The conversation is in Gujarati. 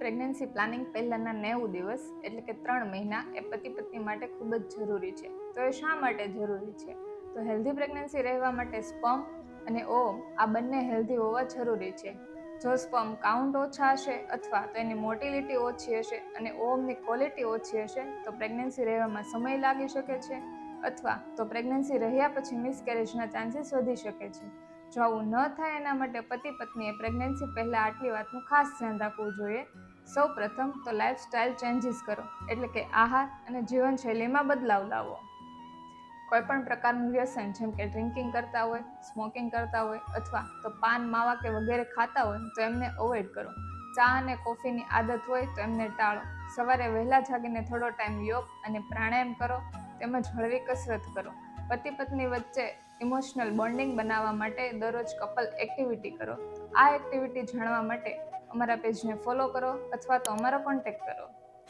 પ્રેગ્નન્સી પ્લાનિંગ પહેલાંના 90 દિવસ એટલે કે 3 મહિના એ પતિ પત્ની માટે ખૂબ જ જરૂરી છે. તો એ શા માટે જરૂરી છે? તો હેલ્ધી પ્રેગ્નન્સી રહેવા માટે સ્પર્મ અને ઓવમ આ બંને હેલ્ધી હોવા જરૂરી છે. જો સ્પર્મ કાઉન્ટ ઓછા હશે અથવા તો એની મોટિલિટી ઓછી હશે અને ઓવમની ક્વોલિટી ઓછી હશે તો પ્રેગ્નન્સી રહેવામાં સમય લાગી શકે છે અથવા તો પ્રેગ્નન્સી રહ્યા પછી મિસકેરેજના ચાન્સીસ વધી શકે છે. જો આવું ન થાય એના માટે પતિ પત્નીએ પ્રેગ્નન્સી પહેલાં આટલી વાતનું ખાસ ધ્યાન રાખવું જોઈએ. સૌ પ્રથમ તો લાઇફસ્ટાઇલ ચેન્જીસ કરો, એટલે કે આહાર અને જીવનશૈલીમાં બદલાવ લાવો. કોઈપણ પ્રકારનું વ્યસન જેમ કે ડ્રિંકિંગ કરતા હોય, સ્મોકિંગ કરતા હોય અથવા તો પાન માવા કે વગેરે ખાતા હોય તો એમને અવોઇડ કરો. ચા અને કોફીની આદત હોય તો એમને ટાળો. સવારે વહેલા જાગીને થોડો ટાઈમ યોગ અને પ્રાણાયામ કરો તેમજ હળવી કસરત કરો. પતિ પત્ની વચ્ચે ઇમોશનલ બોન્ડિંગ બનાવવા માટે દરરોજ કપલ એક્ટિવિટી કરો. આ એક્ટિવિટી જાણવા માટે અમારા પેજને ફોલો કરો અથવા તો અમારો કોન્ટેક્ટ કરો.